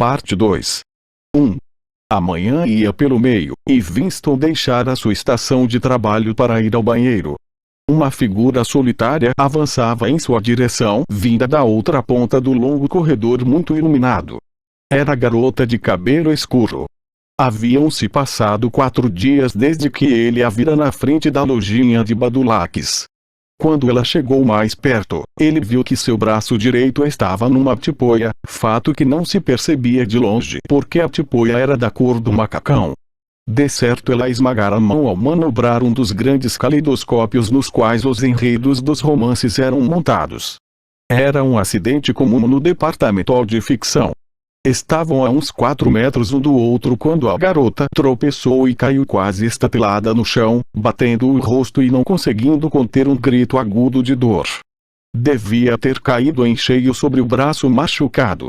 Parte 2. 1. Amanhã ia pelo meio, e Winston deixara sua estação de trabalho para ir ao banheiro. Uma figura solitária avançava em sua direção, vinda da outra ponta do longo corredor muito iluminado. Era a garota de cabelo escuro. Haviam-se passado 4 dias desde que ele a vira na frente da lojinha de Badulaques. Quando ela chegou mais perto, ele viu que seu braço direito estava numa tipoia, fato que não se percebia de longe porque a tipoia era da cor do macacão. De certo ela esmagara a mão ao manobrar um dos grandes caleidoscópios nos quais os enredos dos romances eram montados. Era um acidente comum no departamento de ficção. Estavam a uns 4 metros um do outro quando a garota tropeçou e caiu quase estatelada no chão, batendo o rosto e não conseguindo conter um grito agudo de dor. Devia ter caído em cheio sobre o braço machucado.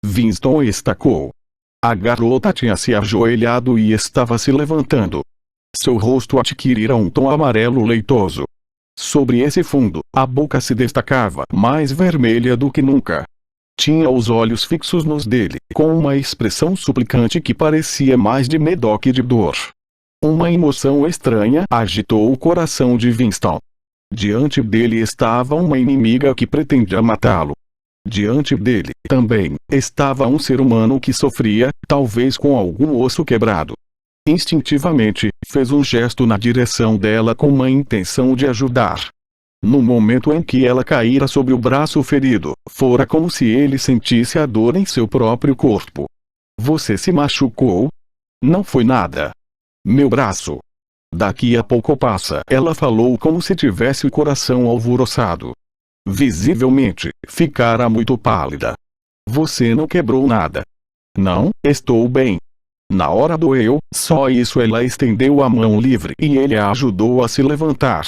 Winston estacou. A garota tinha se ajoelhado e estava se levantando. Seu rosto adquirira um tom amarelo leitoso. Sobre esse fundo, a boca se destacava, mais vermelha do que nunca. Tinha os olhos fixos nos dele, com uma expressão suplicante que parecia mais de medo que de dor. Uma emoção estranha agitou o coração de Winston. Diante dele estava uma inimiga que pretendia matá-lo. Diante dele, também, estava um ser humano que sofria, talvez com algum osso quebrado. Instintivamente, fez um gesto na direção dela com uma intenção de ajudar. No momento em que ela caíra sobre o braço ferido, fora como se ele sentisse a dor em seu próprio corpo. Você se machucou? Não foi nada. Meu braço. Daqui a pouco passa. Ela falou como se tivesse o coração alvoroçado. Visivelmente, ficara muito pálida. Você não quebrou nada. Não, estou bem. Na hora doeu, só isso. Ela estendeu a mão livre e ele a ajudou a se levantar.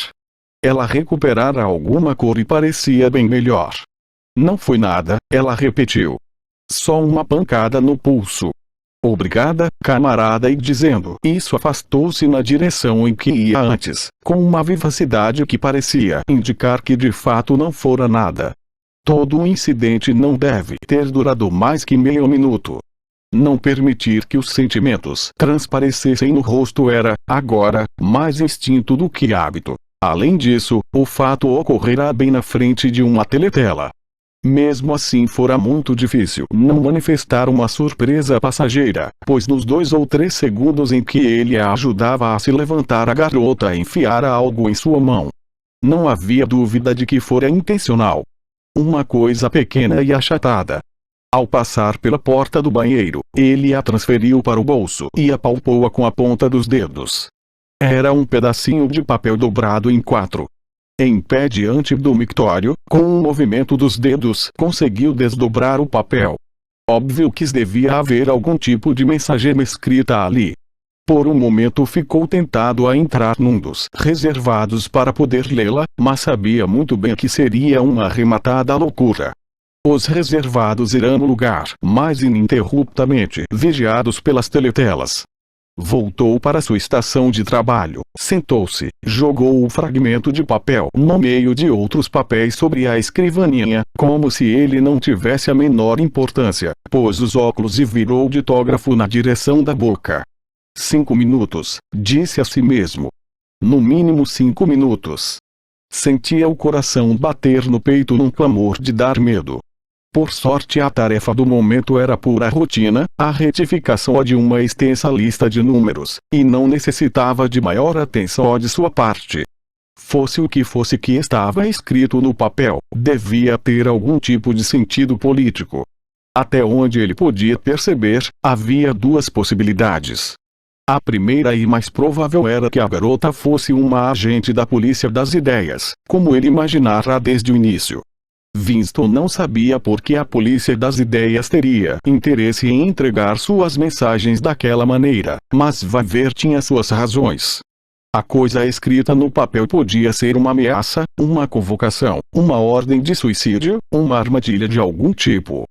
Ela recuperara alguma cor e parecia bem melhor. Não foi nada, ela repetiu. Só uma pancada no pulso. Obrigada, camarada. E dizendo isso afastou-se na direção em que ia antes, com uma vivacidade que parecia indicar que de fato não fora nada. Todo o incidente não deve ter durado mais que meio minuto. Não permitir que os sentimentos transparecessem no rosto era, agora, mais instinto do que hábito. Além disso, o fato ocorrerá bem na frente de uma teletela. Mesmo assim fora muito difícil não manifestar uma surpresa passageira, pois nos 2 ou 3 segundos em que ele a ajudava a se levantar a garota enfiara algo em sua mão. Não havia dúvida de que fora intencional. Uma coisa pequena e achatada. Ao passar pela porta do banheiro, ele a transferiu para o bolso e apalpou-a com a ponta dos dedos. Era um pedacinho de papel dobrado em 4. Em pé diante do mictório, com um movimento dos dedos, conseguiu desdobrar o papel. Óbvio que devia haver algum tipo de mensagem escrita ali. Por um momento ficou tentado a entrar num dos reservados para poder lê-la, mas sabia muito bem que seria uma arrematada loucura. Os reservados irão no lugar, mais ininterruptamente vigiados pelas teletelas. Voltou para sua estação de trabalho, sentou-se, jogou o fragmento de papel no meio de outros papéis sobre a escrivaninha, como se ele não tivesse a menor importância, pôs os óculos e virou o ditógrafo na direção da boca. 5 minutos, disse a si mesmo. No mínimo 5 minutos. Sentia o coração bater no peito num clamor de dar medo. Por sorte a tarefa do momento era pura rotina, a retificação de uma extensa lista de números, e não necessitava de maior atenção de sua parte. Fosse o que fosse que estava escrito no papel, devia ter algum tipo de sentido político. Até onde ele podia perceber, havia 2 possibilidades. A primeira e mais provável era que a garota fosse uma agente da polícia das ideias, como ele imaginara desde o início. Winston não sabia por que a polícia das ideias teria interesse em entregar suas mensagens daquela maneira, mas vai ver tinha suas razões. A coisa escrita no papel podia ser uma ameaça, uma convocação, uma ordem de suicídio, uma armadilha de algum tipo.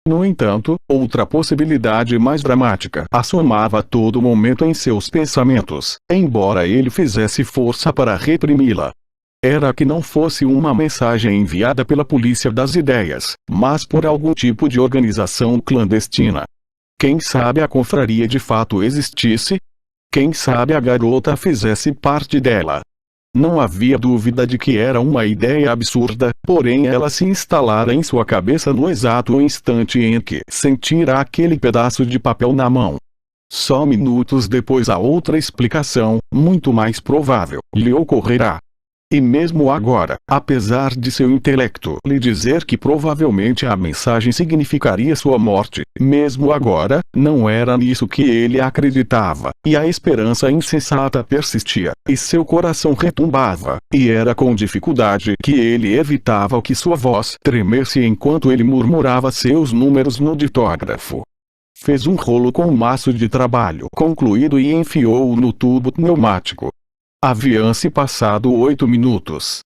No entanto, outra possibilidade mais dramática assomava a todo momento em seus pensamentos, embora ele fizesse força para reprimi-la. Era que não fosse uma mensagem enviada pela polícia das ideias, mas por algum tipo de organização clandestina. Quem sabe a confraria de fato existisse? Quem sabe a garota fizesse parte dela? Não havia dúvida de que era uma ideia absurda, porém ela se instalara em sua cabeça no exato instante em que sentira aquele pedaço de papel na mão. Só minutos depois a outra explicação, muito mais provável, lhe ocorrerá. E mesmo agora, apesar de seu intelecto lhe dizer que provavelmente a mensagem significaria sua morte, mesmo agora, não era nisso que ele acreditava, e a esperança insensata persistia, e seu coração retumbava, e era com dificuldade que ele evitava que sua voz tremesse enquanto ele murmurava seus números no ditógrafo. Fez um rolo com um maço de trabalho concluído e enfiou-o no tubo pneumático. Haviam-se passado 8 minutos.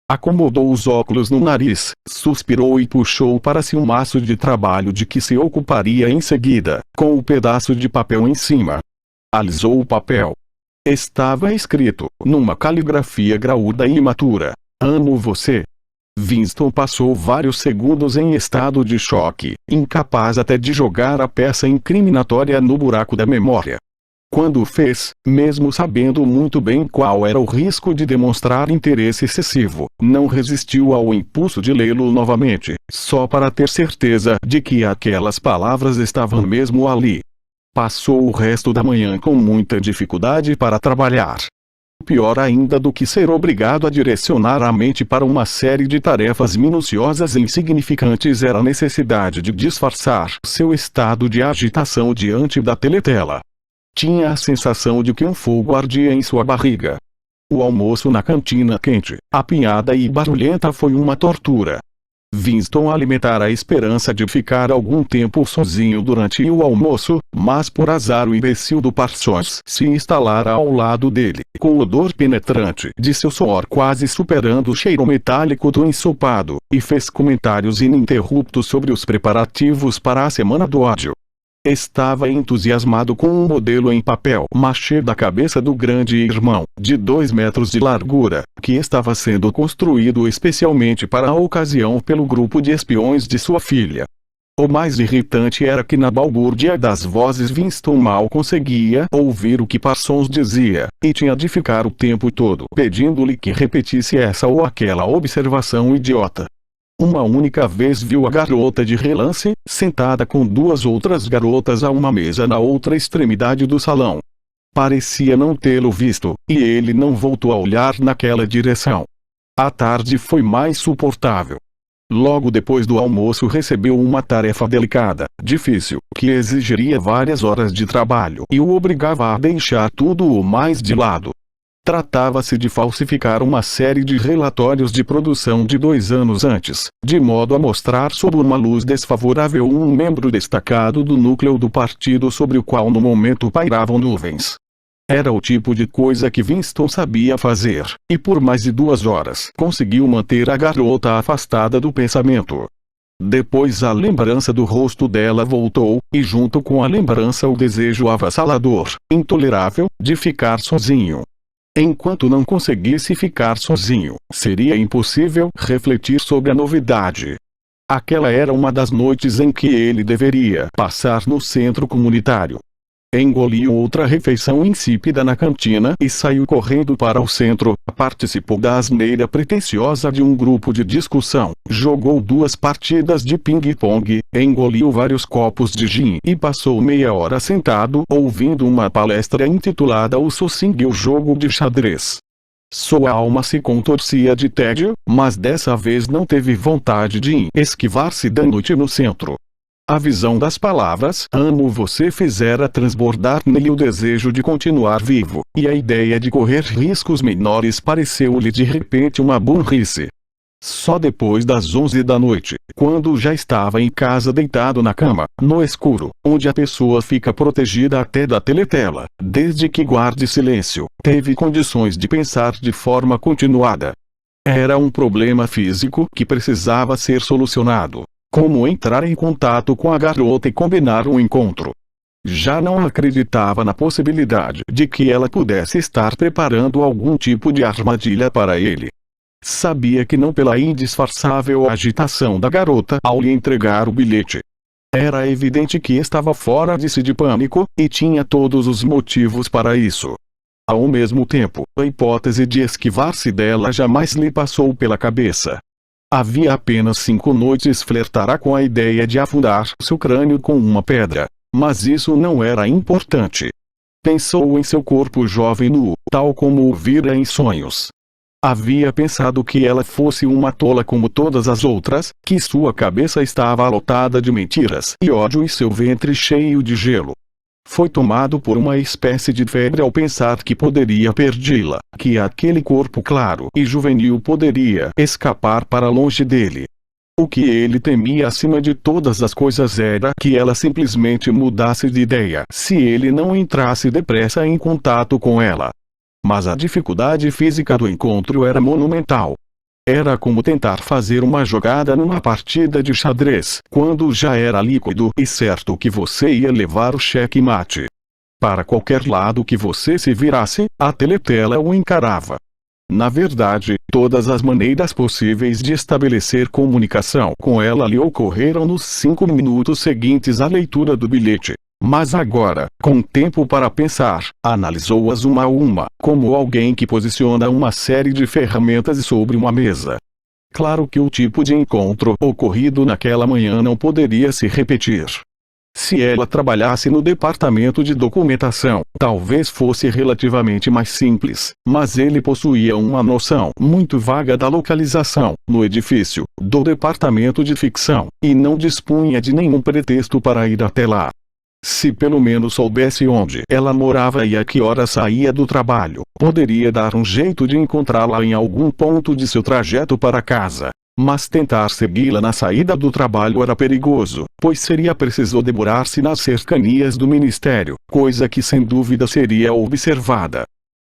Acomodou os óculos no nariz, suspirou e puxou para si um maço de trabalho de que se ocuparia em seguida, com o pedaço de papel em cima. Alisou o papel. Estava escrito, numa caligrafia graúda e imatura: "Amo você." Winston passou vários segundos em estado de choque, incapaz até de jogar a peça incriminatória no buraco da memória. Quando o fez, mesmo sabendo muito bem qual era o risco de demonstrar interesse excessivo, não resistiu ao impulso de lê-lo novamente, só para ter certeza de que aquelas palavras estavam mesmo ali. Passou o resto da manhã com muita dificuldade para trabalhar. Pior ainda do que ser obrigado a direcionar a mente para uma série de tarefas minuciosas e insignificantes era a necessidade de disfarçar seu estado de agitação diante da teletela. Tinha a sensação de que um fogo ardia em sua barriga. O almoço na cantina quente, apinhada e barulhenta foi uma tortura. Winston alimentara a esperança de ficar algum tempo sozinho durante o almoço, mas por azar o imbecil do Parsons se instalara ao lado dele, com o odor penetrante de seu suor quase superando o cheiro metálico do ensopado, e fez comentários ininterruptos sobre os preparativos para a Semana do Ódio. Estava entusiasmado com um modelo em papel machê da cabeça do grande irmão, de 2 metros de largura, que estava sendo construído especialmente para a ocasião pelo grupo de espiões de sua filha. O mais irritante era que na balbúrdia das vozes Winston mal conseguia ouvir o que Parsons dizia, e tinha de ficar o tempo todo pedindo-lhe que repetisse essa ou aquela observação idiota. Uma única vez viu a garota de relance, sentada com 2 outras garotas a uma mesa na outra extremidade do salão. Parecia não tê-lo visto, e ele não voltou a olhar naquela direção. A tarde foi mais suportável. Logo depois do almoço recebeu uma tarefa delicada, difícil, que exigiria várias horas de trabalho e o obrigava a deixar tudo o mais de lado. Tratava-se de falsificar uma série de relatórios de produção de 2 anos antes, de modo a mostrar sob uma luz desfavorável um membro destacado do núcleo do partido sobre o qual no momento pairavam nuvens. Era o tipo de coisa que Winston sabia fazer, e por mais de 2 horas conseguiu manter a garota afastada do pensamento. Depois a lembrança do rosto dela voltou, e junto com a lembrança o desejo avassalador, intolerável, de ficar sozinho. Enquanto não conseguisse ficar sozinho, seria impossível refletir sobre a novidade. Aquela era uma das noites em que ele deveria passar no centro comunitário. Engoliu outra refeição insípida na cantina e saiu correndo para o centro. Participou da asneira pretensiosa de um grupo de discussão, jogou 2 partidas de ping-pong, engoliu vários copos de gin e passou meia hora sentado ouvindo uma palestra intitulada O Sossing e o Jogo de Xadrez. Sua alma se contorcia de tédio, mas dessa vez não teve vontade de esquivar-se da noite no centro. A visão das palavras "amo você" fizera transbordar nele o desejo de continuar vivo, e a ideia de correr riscos menores pareceu-lhe de repente uma burrice. Só depois das 11 da noite, quando já estava em casa deitado na cama, no escuro, onde a pessoa fica protegida até da teletela, desde que guarde silêncio, teve condições de pensar de forma continuada. Era um problema físico que precisava ser solucionado. Como entrar em contato com a garota e combinar um encontro. Já não acreditava na possibilidade de que ela pudesse estar preparando algum tipo de armadilha para ele. Sabia que não pela indisfarçável agitação da garota ao lhe entregar o bilhete. Era evidente que estava fora de si de pânico, e tinha todos os motivos para isso. Ao mesmo tempo, a hipótese de esquivar-se dela jamais lhe passou pela cabeça. Havia apenas 5 noites flertara com a ideia de afundar seu crânio com uma pedra. Mas isso não era importante. Pensou em seu corpo jovem nu, tal como o vira em sonhos. Havia pensado que ela fosse uma tola como todas as outras, que sua cabeça estava lotada de mentiras e ódio e seu ventre cheio de gelo. Foi tomado por uma espécie de febre ao pensar que poderia perdê-la, que aquele corpo claro e juvenil poderia escapar para longe dele. O que ele temia acima de todas as coisas era que ela simplesmente mudasse de ideia se ele não entrasse depressa em contato com ela. Mas a dificuldade física do encontro era monumental. Era como tentar fazer uma jogada numa partida de xadrez, quando já era líquido e certo que você ia levar o cheque-mate. Para qualquer lado que você se virasse, a teletela o encarava. Na verdade, todas as maneiras possíveis de estabelecer comunicação com ela lhe ocorreram nos 5 minutos seguintes à leitura do bilhete. Mas agora, com tempo para pensar, analisou-as uma a uma, como alguém que posiciona uma série de ferramentas sobre uma mesa. Claro que o tipo de encontro ocorrido naquela manhã não poderia se repetir. Se ela trabalhasse no departamento de documentação, talvez fosse relativamente mais simples, mas ele possuía uma noção muito vaga da localização, no edifício, do departamento de ficção, e não dispunha de nenhum pretexto para ir até lá. Se pelo menos soubesse onde ela morava e a que hora saía do trabalho, poderia dar um jeito de encontrá-la em algum ponto de seu trajeto para casa. Mas tentar segui-la na saída do trabalho era perigoso, pois seria preciso demorar-se nas cercanias do ministério, coisa que sem dúvida seria observada.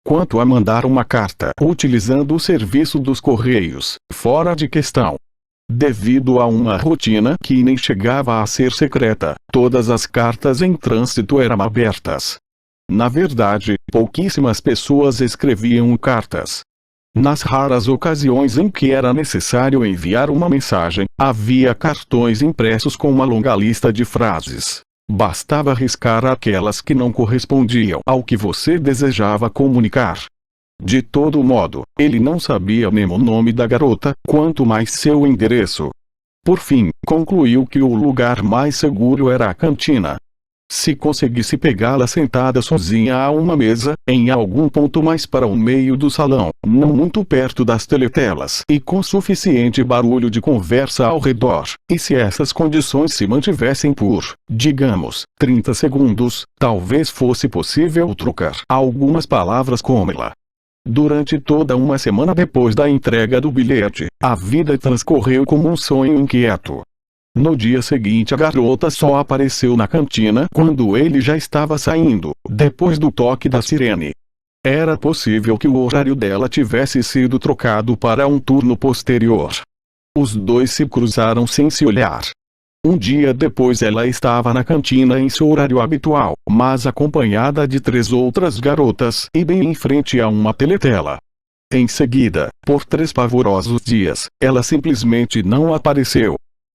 Quanto a mandar uma carta utilizando o serviço dos correios, fora de questão. Devido a uma rotina que nem chegava a ser secreta, todas as cartas em trânsito eram abertas. Na verdade, pouquíssimas pessoas escreviam cartas. Nas raras ocasiões em que era necessário enviar uma mensagem, havia cartões impressos com uma longa lista de frases. Bastava riscar aquelas que não correspondiam ao que você desejava comunicar. De todo modo, ele não sabia nem o nome da garota, quanto mais seu endereço. Por fim, concluiu que o lugar mais seguro era a cantina. Se conseguisse pegá-la sentada sozinha a uma mesa, em algum ponto mais para o meio do salão, não muito perto das teletelas e com suficiente barulho de conversa ao redor, e se essas condições se mantivessem por, digamos, 30 segundos, talvez fosse possível trocar algumas palavras com ela. Durante toda uma semana depois da entrega do bilhete, a vida transcorreu como um sonho inquieto. No dia seguinte a garota só apareceu na cantina quando ele já estava saindo, depois do toque da sirene. Era possível que o horário dela tivesse sido trocado para um turno posterior. Os dois se cruzaram sem se olhar. Um dia depois ela estava na cantina em seu horário habitual, mas acompanhada de 3 outras garotas e bem em frente a uma teletela. Em seguida, por 3 pavorosos dias, ela simplesmente não apareceu.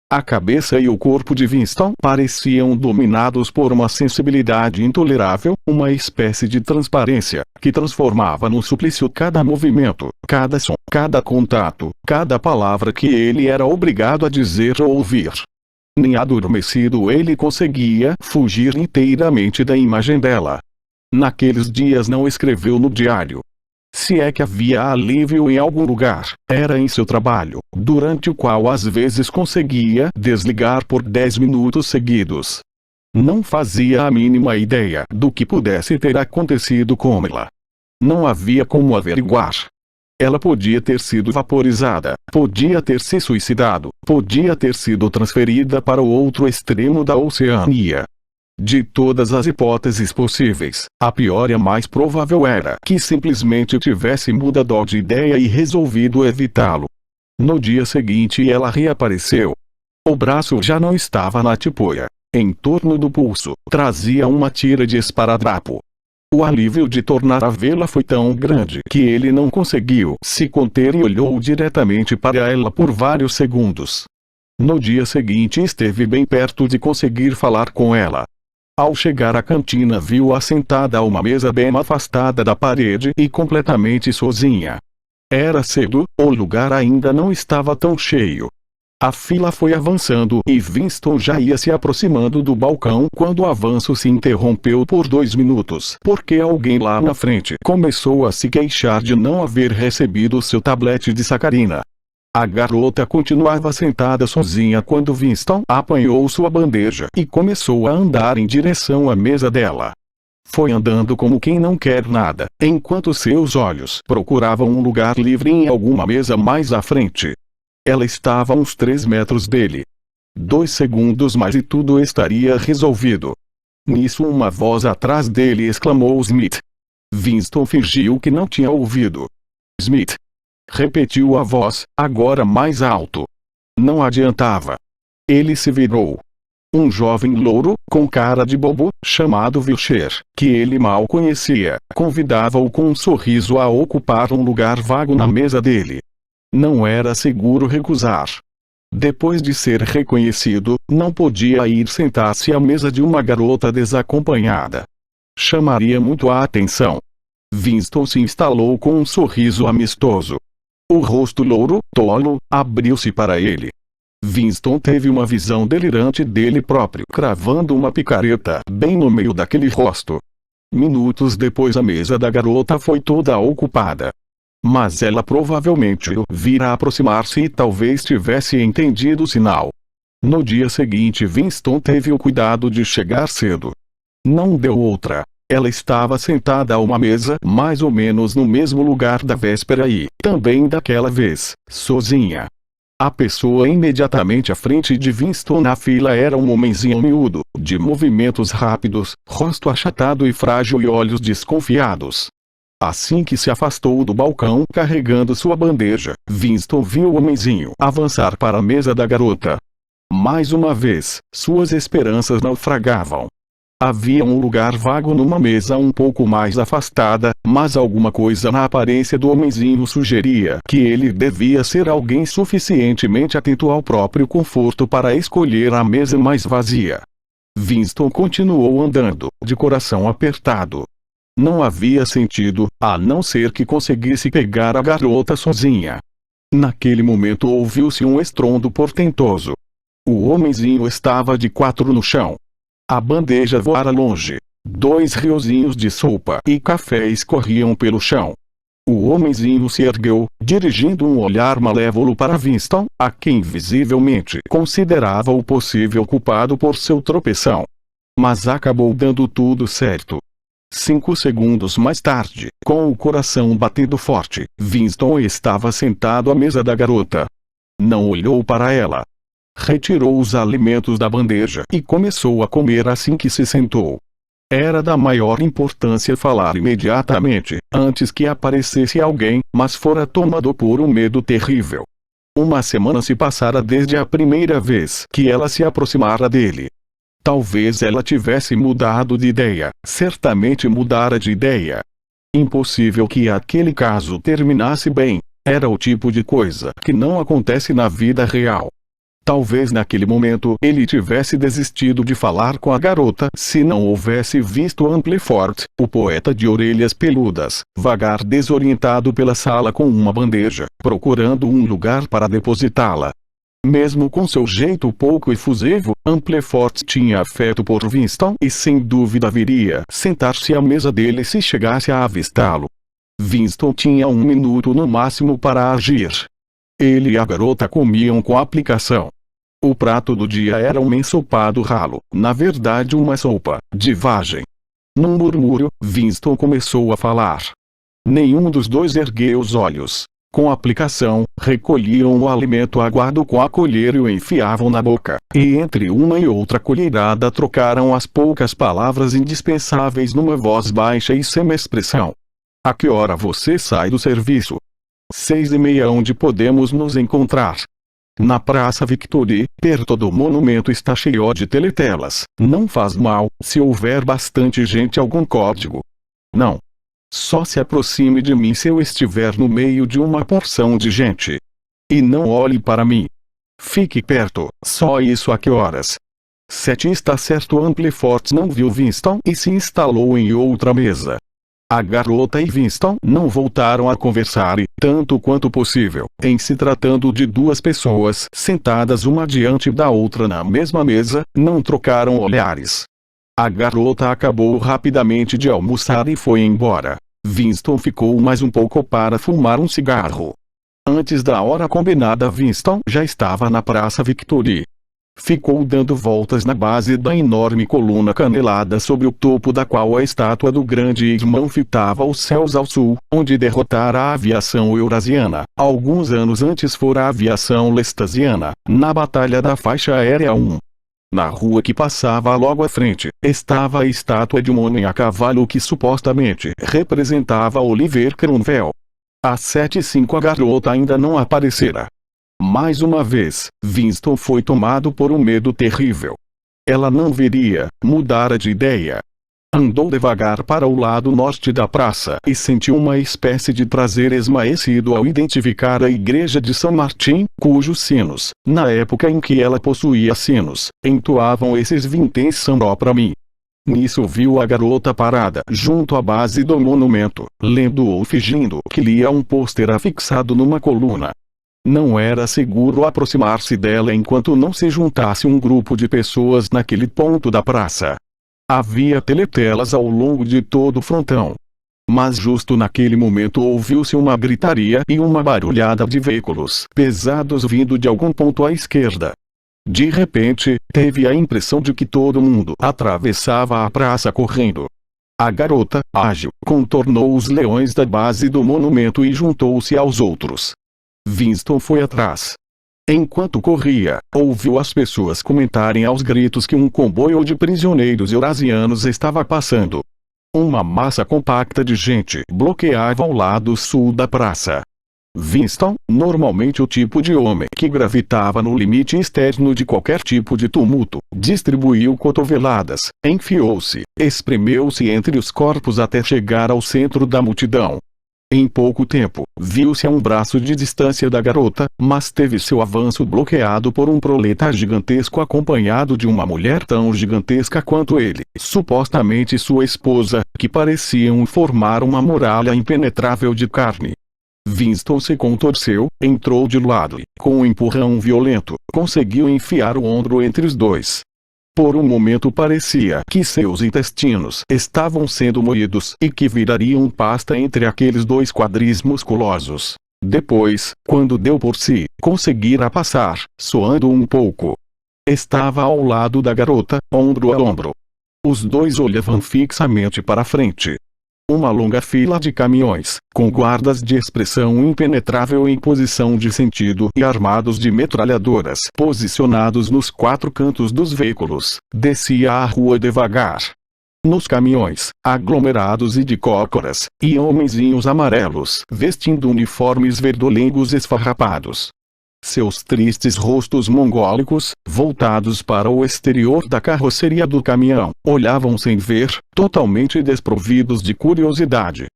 A cabeça e o corpo de Winston pareciam dominados por uma sensibilidade intolerável, uma espécie de transparência, que transformava num suplício cada movimento, cada som, cada contato, cada palavra que ele era obrigado a dizer ou ouvir. Nem adormecido ele conseguia fugir inteiramente da imagem dela. Naqueles dias não escreveu no diário. Se é que havia alívio em algum lugar, era em seu trabalho, durante o qual às vezes conseguia desligar por 10 minutos seguidos. Não fazia a mínima ideia do que pudesse ter acontecido com ela. Não havia como averiguar. Ela podia ter sido vaporizada, podia ter se suicidado, podia ter sido transferida para o outro extremo da Oceania. De todas as hipóteses possíveis, a pior e a mais provável era que simplesmente tivesse mudado de ideia e resolvido evitá-lo. No dia seguinte ela reapareceu. O braço já não estava na tipoia. Em torno do pulso, trazia uma tira de esparadrapo. O alívio de tornar a vê-la foi tão grande que ele não conseguiu se conter e olhou diretamente para ela por vários segundos. No dia seguinte esteve bem perto de conseguir falar com ela. Ao chegar à cantina viu-a sentada a uma mesa bem afastada da parede e completamente sozinha. Era cedo, o lugar ainda não estava tão cheio. A fila foi avançando e Winston já ia se aproximando do balcão quando o avanço se interrompeu por 2 minutos porque alguém lá na frente começou a se queixar de não haver recebido seu tablete de sacarina. A garota continuava sentada sozinha quando Winston apanhou sua bandeja e começou a andar em direção à mesa dela. Foi andando como quem não quer nada, enquanto seus olhos procuravam um lugar livre em alguma mesa mais à frente. Ela estava a uns 3 metros dele. 2 segundos mais e tudo estaria resolvido. Nisso uma voz atrás dele exclamou Smith. Winston fingiu que não tinha ouvido. Smith. Repetiu a voz, agora mais alto. Não adiantava. Ele se virou. Um jovem louro, com cara de bobo, chamado Wilcher, que ele mal conhecia, convidava-o com um sorriso a ocupar um lugar vago na mesa dele. Não era seguro recusar. Depois de ser reconhecido, não podia ir sentar-se à mesa de uma garota desacompanhada. Chamaria muito a atenção. Winston se instalou com um sorriso amistoso. O rosto louro, tolo, abriu-se para ele. Winston teve uma visão delirante dele próprio cravando uma picareta bem no meio daquele rosto. Minutos depois a mesa da garota foi toda ocupada. Mas ela provavelmente o vira aproximar-se e talvez tivesse entendido o sinal. No dia seguinte Winston teve o cuidado de chegar cedo. Não deu outra. Ela estava sentada a uma mesa mais ou menos no mesmo lugar da véspera e, também daquela vez, sozinha. A pessoa imediatamente à frente de Winston na fila era um homenzinho miúdo, de movimentos rápidos, rosto achatado e frágil e olhos desconfiados. Assim que se afastou do balcão carregando sua bandeja, Winston viu o homenzinho avançar para a mesa da garota. Mais uma vez, suas esperanças naufragavam. Havia um lugar vago numa mesa um pouco mais afastada, mas alguma coisa na aparência do homenzinho sugeria que ele devia ser alguém suficientemente atento ao próprio conforto para escolher a mesa mais vazia. Winston continuou andando, de coração apertado. Não havia sentido, a não ser que conseguisse pegar a garota sozinha. Naquele momento ouviu-se um estrondo portentoso. O homenzinho estava de 4 no chão. A bandeja voara longe. 2 riozinhos de sopa e café escorriam pelo chão. O homenzinho se ergueu, dirigindo um olhar malévolo para Winston, a quem visivelmente considerava o possível culpado por seu tropeção. Mas acabou dando tudo certo. 5 segundos mais tarde, com o coração batendo forte, Winston estava sentado à mesa da garota. Não olhou para ela. Retirou os alimentos da bandeja e começou a comer assim que se sentou. Era da maior importância falar imediatamente, antes que aparecesse alguém, mas fora tomado por um medo terrível. Uma semana se passara desde a primeira vez que ela se aproximara dele. Talvez ela tivesse mudado de ideia, certamente mudara de ideia. Impossível que aquele caso terminasse bem, era o tipo de coisa que não acontece na vida real. Talvez naquele momento ele tivesse desistido de falar com a garota se não houvesse visto Amplefort, o poeta de orelhas peludas, vagar desorientado pela sala com uma bandeja, procurando um lugar para depositá-la. Mesmo com seu jeito pouco efusivo, Amplefort tinha afeto por Winston e sem dúvida viria sentar-se à mesa dele se chegasse a avistá-lo. Winston tinha 1 minuto no máximo para agir. Ele e a garota comiam com aplicação. O prato do dia era um ensopado ralo, na verdade uma sopa de vagem. Num murmúrio, Winston começou a falar. Nenhum dos dois ergueu os olhos. Com aplicação, recolhiam o alimento aguado com a colher e o enfiavam na boca, e entre uma e outra colherada trocaram as poucas palavras indispensáveis numa voz baixa e sem expressão. A que hora você sai do serviço? 6:30. Onde podemos nos encontrar? Na Praça Victory, perto do monumento. Está cheio de teletelas. Não faz mal, se houver bastante gente. Algum código? Não. Só se aproxime de mim se eu estiver no meio de uma porção de gente. E não olhe para mim. Fique perto, só isso a que horas? 7 está certo. Ampliforts não viu Winston e se instalou em outra mesa. A garota e Winston não voltaram a conversar e, tanto quanto possível, em se tratando de duas pessoas sentadas uma diante da outra na mesma mesa, não trocaram olhares. A garota acabou rapidamente de almoçar e foi embora. Winston ficou mais um pouco para fumar um cigarro. Antes da hora combinada, Winston já estava na Praça Victory. Ficou dando voltas na base da enorme coluna canelada sobre o topo da qual a estátua do grande irmão fitava os céus ao sul, onde derrotara a aviação eurasiana. Alguns anos antes fora a aviação lestasiana, na Batalha da Faixa Aérea 1. Na rua que passava logo à frente, estava a estátua de um homem a cavalo que supostamente representava Oliver Cromwell. Às 7h05 a garota ainda não aparecera. Mais uma vez, Winston foi tomado por um medo terrível. Ela não viria, mudara de ideia. Andou devagar para o lado norte da praça e sentiu uma espécie de prazer esmaecido ao identificar a igreja de São Martim, cujos sinos, na época em que ela possuía sinos, entoavam esses vinténs são ó pra mim. Nisso viu a garota parada junto à base do monumento, lendo ou fingindo que lia um pôster afixado numa coluna. Não era seguro aproximar-se dela enquanto não se juntasse um grupo de pessoas naquele ponto da praça. Havia teletelas ao longo de todo o frontão. Mas justo naquele momento ouviu-se uma gritaria e uma barulhada de veículos pesados vindo de algum ponto à esquerda. De repente, teve a impressão de que todo mundo atravessava a praça correndo. A garota, ágil, contornou os leões da base do monumento e juntou-se aos outros. Winston foi atrás. Enquanto corria, ouviu as pessoas comentarem aos gritos que um comboio de prisioneiros eurasianos estava passando. Uma massa compacta de gente bloqueava o lado sul da praça. Winston, normalmente o tipo de homem que gravitava no limite externo de qualquer tipo de tumulto, distribuiu cotoveladas, enfiou-se, espremeu-se entre os corpos até chegar ao centro da multidão. Em pouco tempo, viu-se a um braço de distância da garota, mas teve seu avanço bloqueado por um proleta gigantesco acompanhado de uma mulher tão gigantesca quanto ele, supostamente sua esposa, que pareciam formar uma muralha impenetrável de carne. Winston se contorceu, entrou de lado e, com um empurrão violento, conseguiu enfiar o ombro entre os dois. Por um momento parecia que seus intestinos estavam sendo moídos e que virariam pasta entre aqueles dois quadris musculosos. Depois, quando deu por si, conseguira passar, suando um pouco. Estava ao lado da garota, ombro a ombro. Os dois olhavam fixamente para frente. Uma longa fila de caminhões, com guardas de expressão impenetrável em posição de sentido e armados de metralhadoras posicionados nos quatro cantos dos veículos, descia a rua devagar. Nos caminhões, aglomerados e de cócoras, iam homenzinhos amarelos, vestindo uniformes verdolengos esfarrapados. Seus tristes rostos mongólicos, voltados para o exterior da carroceria do caminhão, olhavam sem ver, totalmente desprovidos de curiosidade.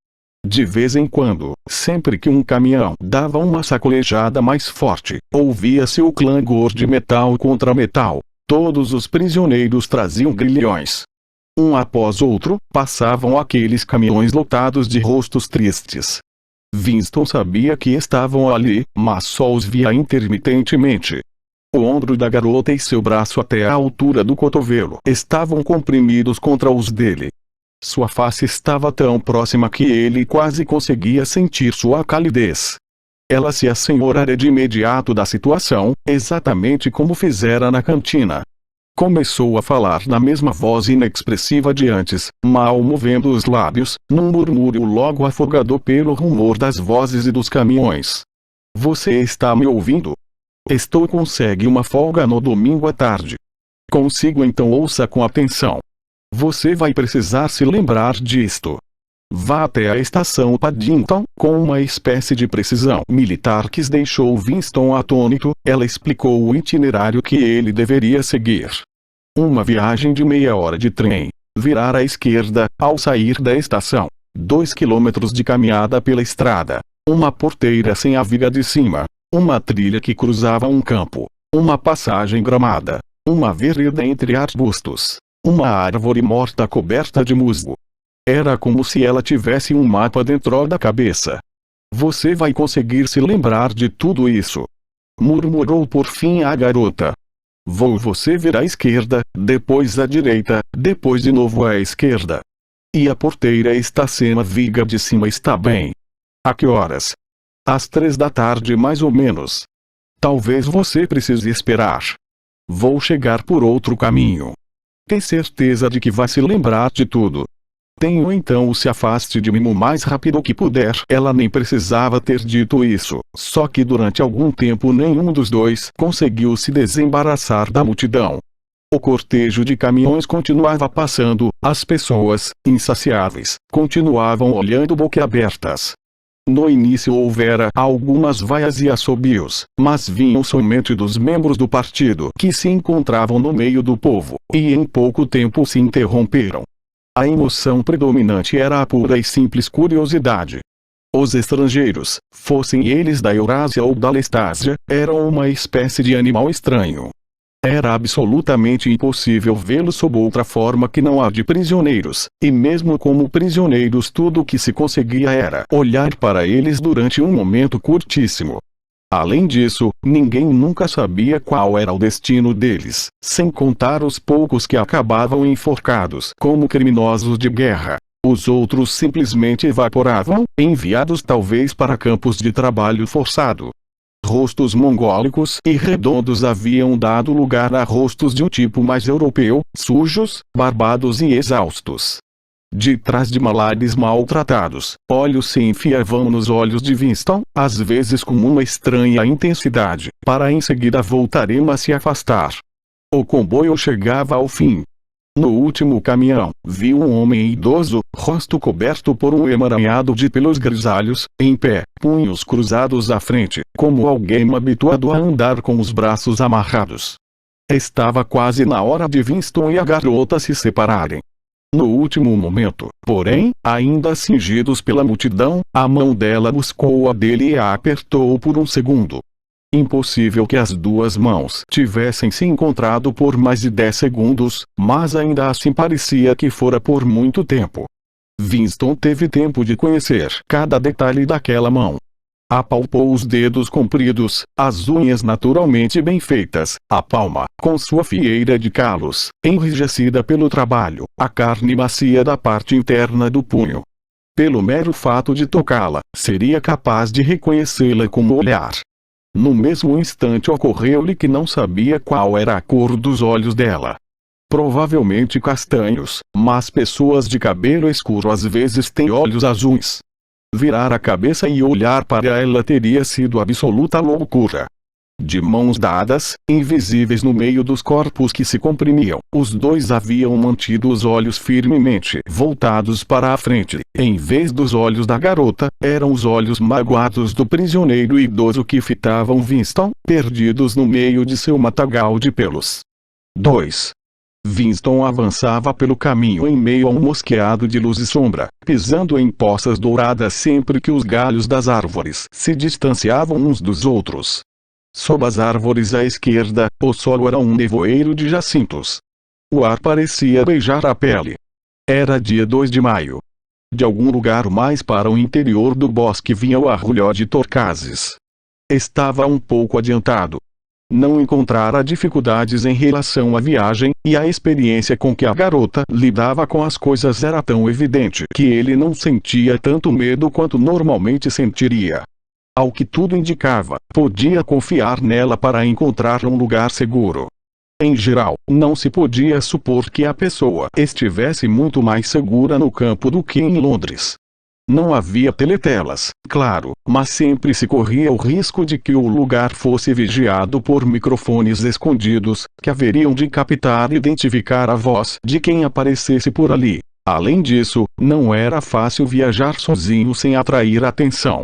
De vez em quando, sempre que um caminhão dava uma sacolejada mais forte, ouvia-se o clangor de metal contra metal. Todos os prisioneiros traziam grilhões. Um após outro, passavam aqueles caminhões lotados de rostos tristes. Winston sabia que estavam ali, mas só os via intermitentemente. O ombro da garota e seu braço até a altura do cotovelo estavam comprimidos contra os dele. Sua face estava tão próxima que ele quase conseguia sentir sua calidez. Ela se assenhorara de imediato da situação, exatamente como fizera na cantina. Começou a falar na mesma voz inexpressiva de antes, mal movendo os lábios, num murmúrio logo afogado pelo rumor das vozes e dos caminhões. Você está me ouvindo? Estou consegue uma folga no domingo à tarde. Consigo então ouça com atenção. Você vai precisar se lembrar disto. Vá até a estação Paddington, com uma espécie de precisão militar que deixou Winston atônito, ela explicou o itinerário que ele deveria seguir. Uma viagem de meia hora de trem. Virar à esquerda, ao sair da estação. 2 quilômetros de caminhada pela estrada. Uma porteira sem a viga de cima. Uma trilha que cruzava um campo. uma passagem gramada, uma vereda entre arbustos, uma árvore morta coberta de musgo. Era como se ela tivesse um mapa dentro da cabeça. Você vai conseguir se lembrar de tudo isso? Murmurou por fim a garota. Você ver à esquerda, depois à direita, depois de novo à esquerda. E a porteira está sem a viga de cima está bem. A que horas? Às 3 da tarde mais ou menos. Talvez você precise esperar. Vou chegar por outro caminho. Tem certeza de que vai se lembrar de tudo? Tenho então se afaste de mim o mais rápido que puder. Ela nem precisava ter dito isso, só que durante algum tempo nenhum dos dois conseguiu se desembaraçar da multidão. O cortejo de caminhões continuava passando, as pessoas, insaciáveis, continuavam olhando boquiabertas. No início houvera algumas vaias e assobios, mas vinham somente dos membros do partido que se encontravam no meio do povo, e em pouco tempo se interromperam. A emoção predominante era a pura e simples curiosidade. Os estrangeiros, fossem eles da Eurásia ou da Lestásia, eram uma espécie de animal estranho. Era absolutamente impossível vê-los sob outra forma que não a de prisioneiros, e mesmo como prisioneiros tudo o que se conseguia era olhar para eles durante um momento curtíssimo. Além disso, ninguém nunca sabia qual era o destino deles, sem contar os poucos que acabavam enforcados como criminosos de guerra. Os outros simplesmente evaporavam, enviados talvez para campos de trabalho forçado. Rostos mongólicos e redondos haviam dado lugar a rostos de um tipo mais europeu, sujos, barbados e exaustos. De trás de malares maltratados, olhos se enfiavam nos olhos de Winston, às vezes com uma estranha intensidade, para em seguida voltarem a se afastar. O comboio chegava ao fim. No último caminhão, viu um homem idoso, rosto coberto por um emaranhado de pelos grisalhos, em pé, punhos cruzados à frente, como alguém habituado a andar com os braços amarrados. Estava quase na hora de Winston e a garota se separarem. No último momento, porém, ainda cingidos pela multidão, a mão dela buscou a dele e a apertou por um segundo. Impossível que as duas mãos tivessem se encontrado por mais de 10 segundos, mas ainda assim parecia que fora por muito tempo. Winston teve tempo de conhecer cada detalhe daquela mão. Apalpou os dedos compridos, as unhas naturalmente bem feitas, a palma, com sua fieira de calos, enrijecida pelo trabalho, a carne macia da parte interna do punho. Pelo mero fato de tocá-la, seria capaz de reconhecê-la com o olhar. No mesmo instante ocorreu-lhe que não sabia qual era a cor dos olhos dela. Provavelmente castanhos, mas pessoas de cabelo escuro às vezes têm olhos azuis. Virar a cabeça e olhar para ela teria sido absoluta loucura. De mãos dadas, invisíveis no meio dos corpos que se comprimiam, os dois haviam mantido os olhos firmemente voltados para a frente. Em vez dos olhos da garota, eram os olhos magoados do prisioneiro idoso que fitavam Winston, perdidos no meio de seu matagal de pelos. 2. Winston avançava pelo caminho em meio a um mosqueado de luz e sombra, pisando em poças douradas sempre que os galhos das árvores se distanciavam uns dos outros. Sob as árvores à esquerda, o solo era um nevoeiro de jacintos. O ar parecia beijar a pele. Era dia 2 de maio. De algum lugar mais para o interior do bosque vinha o arrulhó de torcazes. Estava um pouco adiantado. Não encontrara dificuldades em relação à viagem, e a experiência com que a garota lidava com as coisas era tão evidente que ele não sentia tanto medo quanto normalmente sentiria. Ao que tudo indicava, podia confiar nela para encontrar um lugar seguro. Em geral, não se podia supor que a pessoa estivesse muito mais segura no campo do que em Londres. Não havia teletelas, claro, mas sempre se corria o risco de que o lugar fosse vigiado por microfones escondidos, que haveriam de captar e identificar a voz de quem aparecesse por ali. Além disso, não era fácil viajar sozinho sem atrair atenção.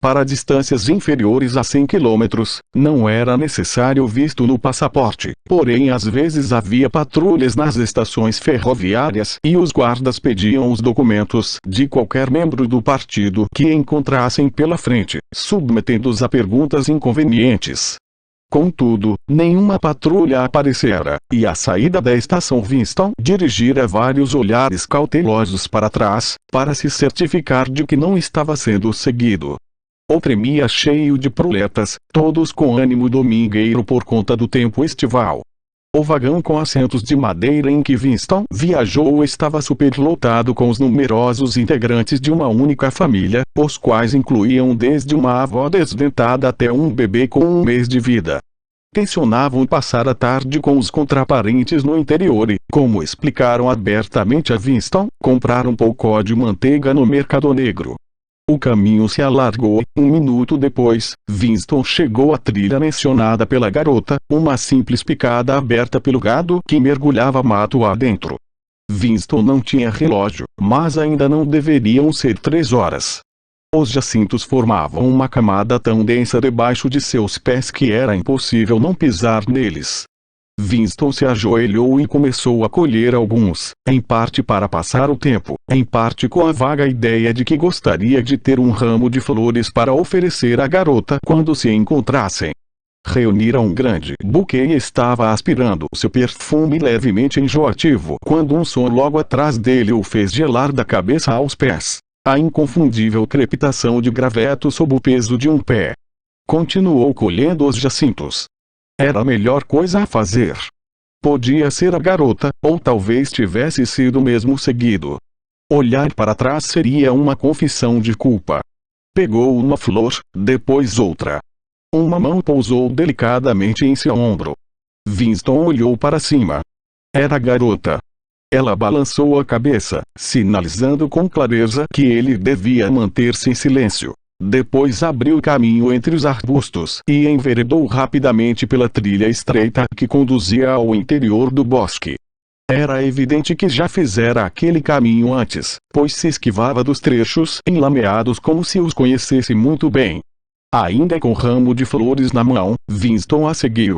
Para distâncias inferiores a 100 km, não era necessário visto no passaporte, porém às vezes havia patrulhas nas estações ferroviárias e os guardas pediam os documentos de qualquer membro do partido que encontrassem pela frente, submetendo-os a perguntas inconvenientes. Contudo, nenhuma patrulha aparecera, e à saída da estação Winston dirigira vários olhares cautelosos para trás, para se certificar de que não estava sendo seguido. Ou tremia cheio de proletas, todos com ânimo domingueiro por conta do tempo estival. O vagão com assentos de madeira em que Winston viajou estava superlotado com os numerosos integrantes de uma única família, os quais incluíam desde uma avó desdentada até um bebê com 1 mês de vida. Tensionavam passar a tarde com os contraparentes no interior e, como explicaram abertamente a Winston, comprar um pouco de manteiga no mercado negro. O caminho se alargou e, 1 minuto depois, Winston chegou à trilha mencionada pela garota, uma simples picada aberta pelo gado que mergulhava mato adentro. Winston não tinha relógio, mas ainda não deveriam ser 3 horas. Os jacintos formavam uma camada tão densa debaixo de seus pés que era impossível não pisar neles. Winston se ajoelhou e começou a colher alguns, em parte para passar o tempo, em parte com a vaga ideia de que gostaria de ter um ramo de flores para oferecer à garota quando se encontrassem. Reunira um grande buquê e estava aspirando seu perfume levemente enjoativo quando um som logo atrás dele o fez gelar da cabeça aos pés. A inconfundível crepitação de graveto sob o peso de um pé. Continuou colhendo os jacintos. Era a melhor coisa a fazer. Podia ser a garota, ou talvez tivesse sido mesmo seguido. Olhar para trás seria uma confissão de culpa. Pegou uma flor, depois outra. Uma mão pousou delicadamente em seu ombro. Winston olhou para cima. Era a garota. Ela balançou a cabeça, sinalizando com clareza que ele devia manter-se em silêncio. Depois abriu caminho entre os arbustos e enveredou rapidamente pela trilha estreita que conduzia ao interior do bosque. Era evidente que já fizera aquele caminho antes, pois se esquivava dos trechos enlameados como se os conhecesse muito bem. Ainda com ramo de flores na mão, Winston a seguiu.